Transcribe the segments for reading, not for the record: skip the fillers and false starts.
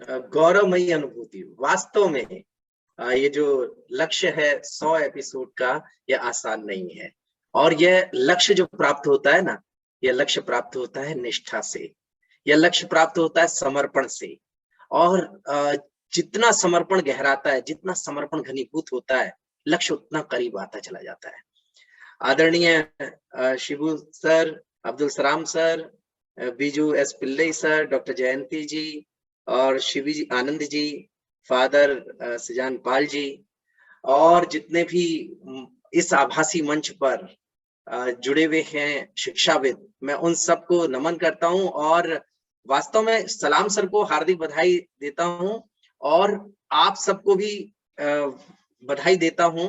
गौरवमयी अनुभूति। वास्तव में ये जो लक्ष्य है 100 एपिसोड का, ये आसान नहीं है। और यह लक्ष्य जो प्राप्त होता है ना, यह लक्ष्य प्राप्त होता है निष्ठा से, यह लक्ष्य प्राप्त होता है समर्पण से। और जितना समर्पण गहराता है, जितना समर्पण घनीभूत होता है, लक्ष्य उतना करीब आता चला जाता है। आदरणीय Shibu sir, Abdul Salam sir, Biju S Pillai sir, doctor Jayanti ji और शिवी जी, आनंद जी, फादर सिजान पाल जी और जितने भी इस आभासी मंच पर जुड़े हुए हैं शिक्षाविद, मैं उन सबको नमन करता हूं और वास्तव में सलाम सर को हार्दिक बधाई देता हूं और आप सबको भी बधाई देता हूं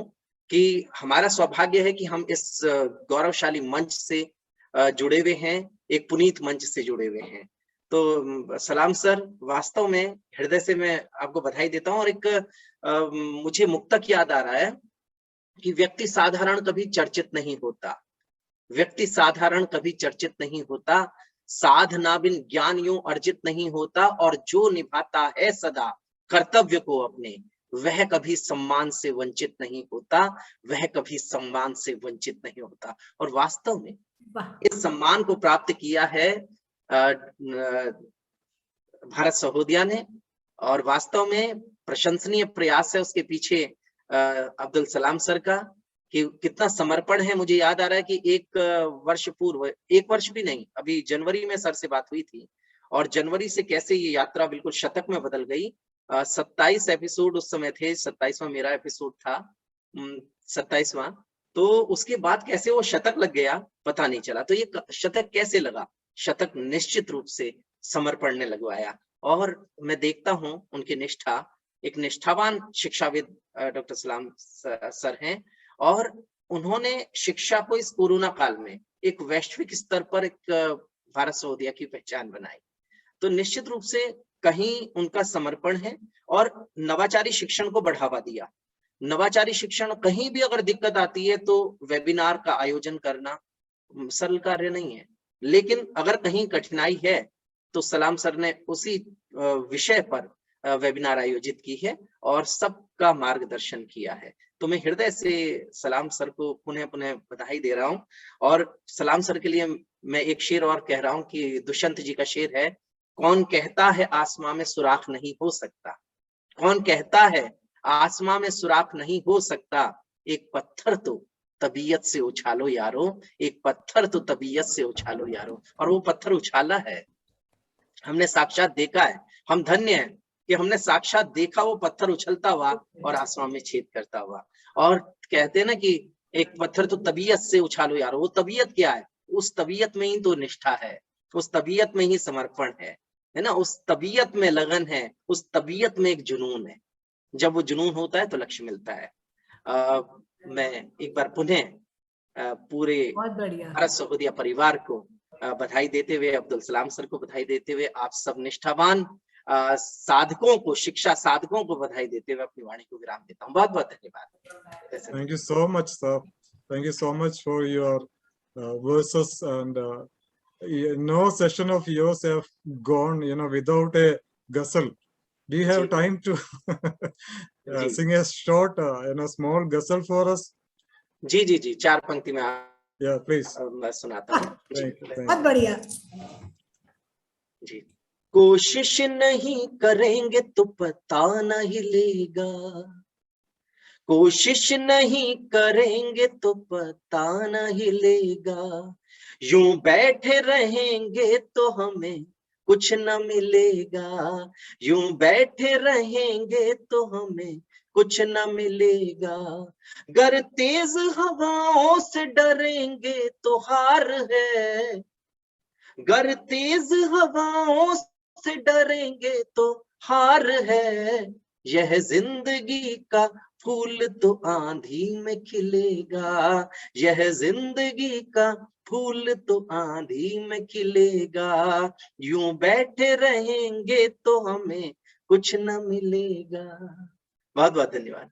कि हमारा सौभाग्य है कि हम इस गौरवशाली मंच से जुड़े हुए हैं, एक पुनीत मंच से जुड़े हुए हैं। तो सलाम सर, वास्तव में हृदय से मैं आपको बधाई देता हूं। और एक मुझे मुक्तक याद आ रहा है कि व्यक्ति साधारण कभी चर्चित नहीं होता, व्यक्ति साधारण कभी चर्चित नहीं होता, साधना बिन ज्ञान यूं अर्जित नहीं होता, और जो निभाता है सदा कर्तव्य को अपने, वह कभी सम्मान से वंचित नहीं होता, वह कभी सम्मान से वंचित नहीं होता। और वास्तव में इस सम्मान को प्राप्त किया है भारत सहोदया ने, और वास्तव में प्रशंसनीय प्रयास है उसके पीछे अब्दुल सलाम सर का, कि कितना समर्पण है। मुझे याद आ रहा है कि एक वर्ष पूर्व, एक वर्ष भी नहीं, अभी जनवरी में सर से बात हुई थी और जनवरी से कैसे ये यात्रा बिल्कुल शतक में बदल गई। 27 एपिसोड उस समय थे, 27वां मेरा एपिसोड था, 27वां। तो उसके बाद कैसे वो शतक लग गया पता नहीं चला। तो ये शतक कैसे लगा? शतक निश्चित रूप से समर्पण ने लगवाया। और मैं देखता हूं उनकी निष्ठा, एक निष्ठावान शिक्षाविद डॉक्टर सलाम सर हैं, और उन्होंने शिक्षा को इस कोरोना काल में एक वैश्विक स्तर पर एक भारत सहोदया की पहचान बनाई। तो निश्चित रूप से कहीं उनका समर्पण है और नवाचारी शिक्षण को बढ़ावा दिया। नवाचारी शिक्षण, कहीं भी अगर दिक्कत आती है तो वेबिनार का आयोजन करना सरल कार्य नहीं है, लेकिन अगर कहीं कठिनाई है तो सलाम सर ने उसी विषय पर वेबिनार आयोजित की है और सबका मार्गदर्शन किया है। तो मैं हृदय से सलाम सर को पुनः पुनः बधाई दे रहा हूं। और सलाम सर के लिए मैं एक शेर और कह रहा हूं कि दुष्यंत जी का शेर है, कौन कहता है आसमां में सुराख नहीं हो सकता, कौन कहता है आसमां में सुराख नहीं हो सकता, एक पत्थर तो तबीयत से उछालो यारो, एक पत्थर तो तबीयत से उछालो यारो। और वो पत्थर उछाला है, हमने साक्षात देखा है। हम धन्य हैं कि हमने साक्षात देखा वो पत्थर उछलता हुआ और आसमान में छेद करता हुआ। और कहते हैं ना कि एक पत्थर तो तबीयत से उछालो यारो, वो तबीयत क्या है? उस तबीयत में ही तो निष्ठा है, उस तबीयत में ही समर्पण है ना, उस तबीयत में लगन है, उस तबीयत में एक जुनून है। जब वो जुनून होता है तो लक्ष्य मिलता है। मैं एक बार पुनः पूरे भारत सहोदया परिवार को बधाई देते हुए, अब्दुल सलाम सर को बधाई देते हुए, आप सब निष्ठावान साधकों को, शिक्षा साधकों को बधाई देते हुए अपनी वाणी को विराम देता हूँ। बहुत बहुत धन्यवाद। Thank you so much, sir. Thank you so much for your verses, and no session of yours have gone, without a ghazal. Do you have time to sing a short, small ghazal for us? जी जी जी, 4 पंक्ति में Yeah, please. मैं सुनाता हूँ। बहुत बढ़िया जी। कोशिश नहीं करेंगे तो पता नहीं लेगा, कोशिश नहीं करेंगे तो पता नहीं लेगा, यूं बैठे रहेंगे तो हमें कुछ न मिलेगा, यूं बैठे रहेंगे तो हमें कुछ न मिलेगा, गर तेज हवाओं से डरेंगे तो हार है, गर तेज हवाओं से डरेंगे तो हार है, यह जिंदगी का फूल तो आंधी में खिलेगा, यह जिंदगी का फूल तो आंधी में खिलेगा, यूं बैठे रहेंगे तो हमें कुछ न मिलेगा। बहुत बहुत धन्यवाद।